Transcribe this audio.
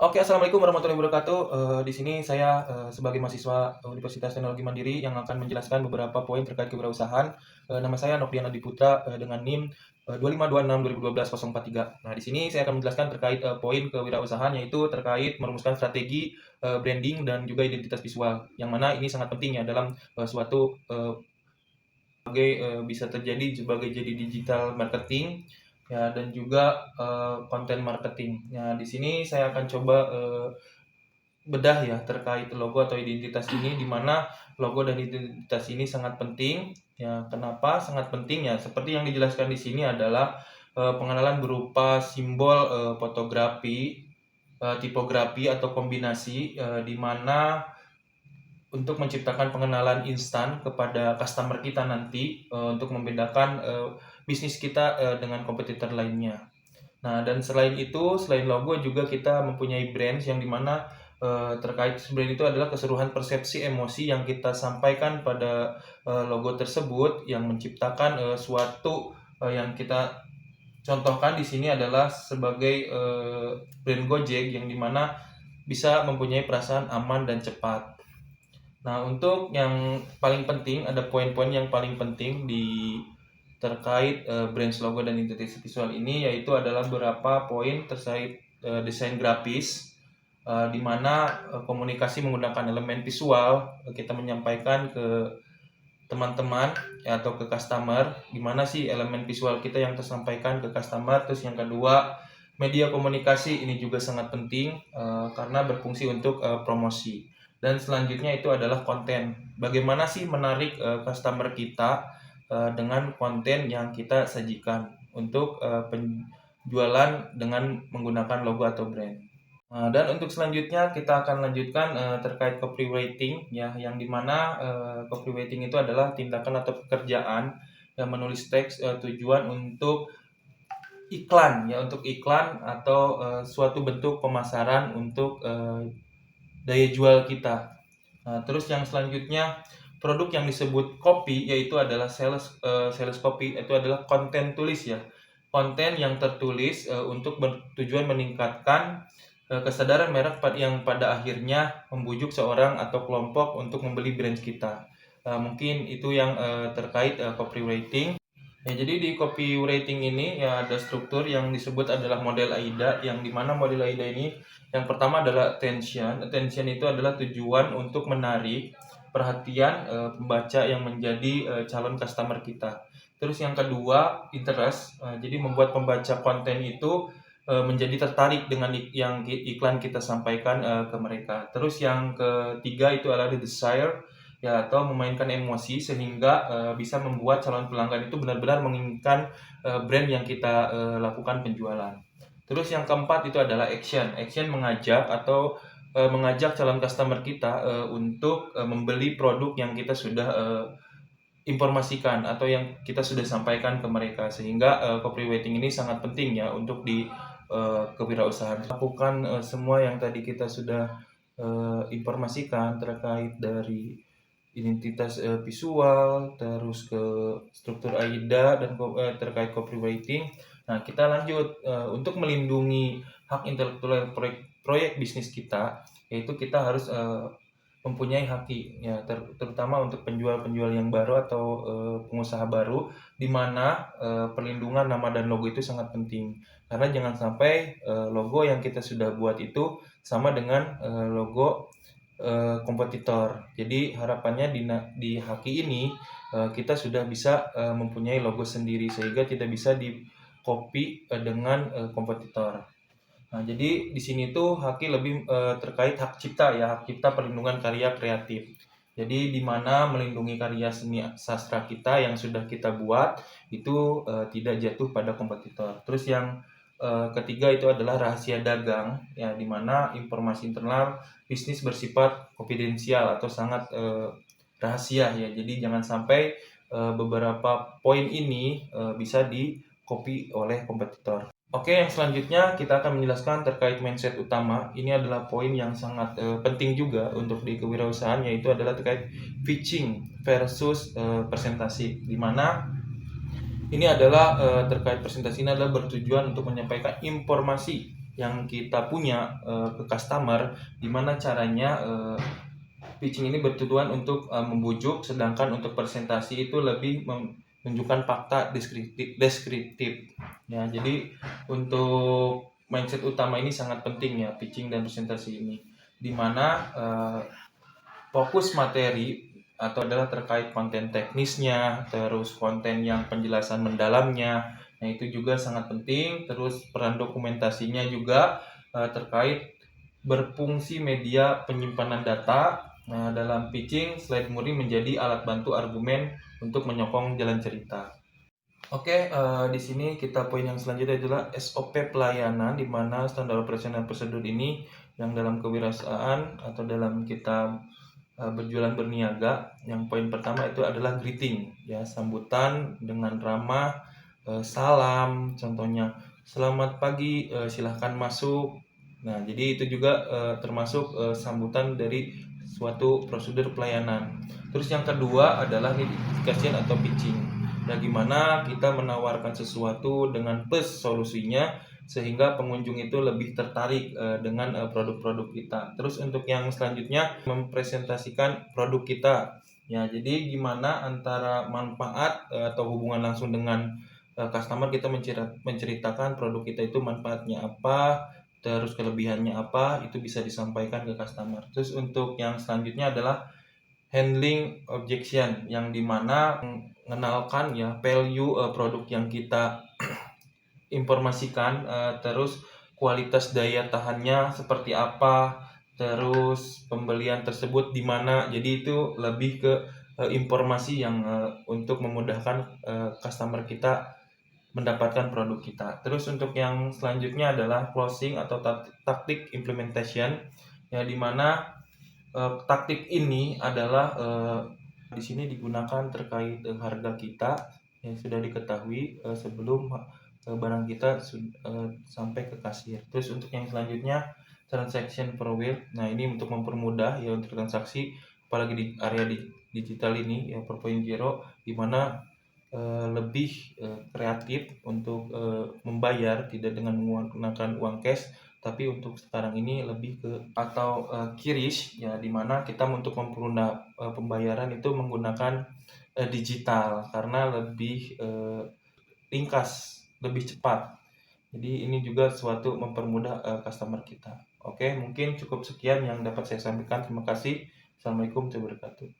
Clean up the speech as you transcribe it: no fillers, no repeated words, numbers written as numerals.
Oke, assalamualaikum warahmatullahi wabarakatuh. Di sini saya sebagai mahasiswa Universitas Teknologi Mandiri yang akan menjelaskan beberapa poin terkait kewirausahaan. Nama saya Nofrian Adiputra dengan NIM 2526 2012 043. Nah, di sini saya akan menjelaskan terkait poin kewirausahaan, yaitu terkait merumuskan strategi branding dan juga identitas visual. Yang mana ini sangat penting ya dalam suatu sebagai bisa terjadi sebagai jadi digital marketing ya, dan juga konten marketing. Ya, di sini saya akan coba bedah ya terkait logo atau identitas ini, di mana logo dan identitas ini sangat penting. Ya, kenapa sangat penting ya? Seperti yang dijelaskan di sini adalah pengenalan berupa simbol, fotografi, tipografi atau kombinasi, di mana untuk menciptakan pengenalan instan kepada customer kita nanti, untuk membedakan bisnis kita dengan kompetitor lainnya. Nah, dan selain itu, selain logo juga kita mempunyai brands yang dimana terkait brand itu adalah keseluruhan persepsi emosi yang kita sampaikan pada logo tersebut, yang menciptakan suatu yang kita contohkan di sini adalah sebagai brand Gojek yang dimana bisa mempunyai perasaan aman dan cepat. Nah, untuk yang paling penting, ada poin-poin yang paling penting di terkait brand logo dan identitas visual ini, yaitu adalah beberapa poin terkait desain grafis, di mana komunikasi menggunakan elemen visual, kita menyampaikan ke teman-teman ya, atau ke customer, gimana sih elemen visual kita yang tersampaikan ke customer. Terus yang kedua, media komunikasi ini juga sangat penting karena berfungsi untuk promosi. Dan selanjutnya itu adalah konten. Bagaimana sih menarik customer kita dengan konten yang kita sajikan untuk penjualan dengan menggunakan logo atau brand. Dan untuk selanjutnya kita akan lanjutkan terkait copywriting ya, yang dimana copywriting itu adalah tindakan atau pekerjaan yang menulis teks tujuan untuk iklan ya, untuk iklan atau suatu bentuk pemasaran untuk daya jual kita. Terus yang selanjutnya, produk yang disebut copy yaitu adalah sales copy, itu adalah konten tulis ya. Konten yang tertulis untuk bertujuan meningkatkan kesadaran merek yang pada akhirnya membujuk seorang atau kelompok untuk membeli brand kita. Mungkin itu yang terkait copywriting. Ya, jadi di copywriting ini ya ada struktur yang disebut adalah model AIDA, yang dimana model AIDA ini yang pertama adalah attention. Attention itu adalah tujuan untuk menarik perhatian pembaca yang menjadi calon customer kita. Terus yang kedua, interest. Jadi membuat pembaca konten itu menjadi tertarik dengan yang iklan kita sampaikan ke mereka. Terus yang ketiga itu adalah the desire ya, atau memainkan emosi sehingga bisa membuat calon pelanggan itu benar-benar menginginkan brand yang kita lakukan penjualan. Terus yang keempat itu adalah action. Action mengajak atau mengajak calon customer kita untuk membeli produk yang kita sudah informasikan atau yang kita sudah sampaikan ke mereka, sehingga copywriting ini sangat penting ya untuk di kewirausahaan. Lakukan semua yang tadi kita sudah informasikan terkait dari identitas visual, terus ke struktur AIDA dan terkait copywriting. Nah, kita lanjut untuk melindungi hak intelektual proyek bisnis kita, yaitu kita harus mempunyai haki ya, terutama untuk penjual-penjual yang baru atau pengusaha baru, di mana perlindungan nama dan logo itu sangat penting. Karena jangan sampai logo yang kita sudah buat itu sama dengan logo kompetitor. Jadi harapannya di Haki ini kita sudah bisa mempunyai logo sendiri sehingga tidak bisa di copy dengan kompetitor. Nah, jadi di sini tuh Haki lebih terkait hak cipta ya, hak cipta perlindungan karya kreatif. Jadi di mana melindungi karya seni sastra kita yang sudah kita buat itu tidak jatuh pada kompetitor. Terus yang ketiga itu adalah rahasia dagang ya, di mana informasi internal bisnis bersifat konfidensial atau sangat rahasia ya. Jadi jangan sampai beberapa poin ini bisa di copy oleh kompetitor. Oke, yang selanjutnya kita akan menjelaskan terkait mindset utama. Ini adalah poin yang sangat penting juga untuk di kewirausahaan, yaitu adalah terkait pitching versus presentasi, di mana ini adalah terkait presentasi ini adalah bertujuan untuk menyampaikan informasi yang kita punya ke customer, gimana caranya pitching ini bertujuan untuk membujuk, sedangkan untuk presentasi itu lebih menunjukkan fakta deskriptif. Ya, jadi untuk mindset utama ini sangat penting ya, pitching dan presentasi ini, di mana fokus materi atau adalah terkait konten teknisnya, terus konten yang penjelasan mendalamnya. Nah, itu juga sangat penting. Terus peran dokumentasinya juga terkait berfungsi media penyimpanan data. Nah, dalam pitching, slide muri menjadi alat bantu argumen untuk menyokong jalan cerita. Oke, di sini kita poin yang selanjutnya adalah SOP pelayanan, di mana standar operasi dan prosedur ini yang dalam kewirausahaan atau dalam kita berjualan berniaga. Yang poin pertama itu adalah greeting, ya, sambutan dengan ramah, salam, contohnya selamat pagi, silahkan masuk. Nah, jadi itu juga termasuk sambutan dari suatu prosedur pelayanan. Terus yang kedua adalah notification atau pitching. Bagaimana kita menawarkan sesuatu dengan plus solusinya sehingga pengunjung itu lebih tertarik dengan produk-produk kita. Terus untuk yang selanjutnya, mempresentasikan produk kita. Ya, jadi gimana antara manfaat atau hubungan langsung dengan customer, kita menceritakan produk kita itu manfaatnya apa, terus kelebihannya apa, itu bisa disampaikan ke customer. Terus untuk yang selanjutnya adalah handling objection, yang dimana mengenalkan ya value produk yang kita informasikan, terus kualitas daya tahannya seperti apa, terus pembelian tersebut di mana. Jadi itu lebih ke informasi yang untuk memudahkan customer kita mendapatkan produk kita. Terus untuk yang selanjutnya adalah closing atau taktik implementation, ya, di mana taktik ini adalah di sini digunakan terkait harga kita yang sudah diketahui sebelum barang kita sampai ke kasir. Terus untuk yang selanjutnya transaction per wheel. Nah, ini untuk mempermudah ya untuk transaksi, apalagi di area digital ini ya 4.0, di mana lebih kreatif untuk membayar tidak dengan menggunakan uang cash, tapi untuk sekarang ini lebih ke atau QRIS, ya, dimana kita untuk mempermudah pembayaran itu menggunakan digital karena lebih ringkas, lebih cepat. Jadi ini juga suatu mempermudah customer kita. Oke, mungkin cukup sekian yang dapat saya sampaikan. Terima kasih. Assalamualaikum warahmatullahi wabarakatuh.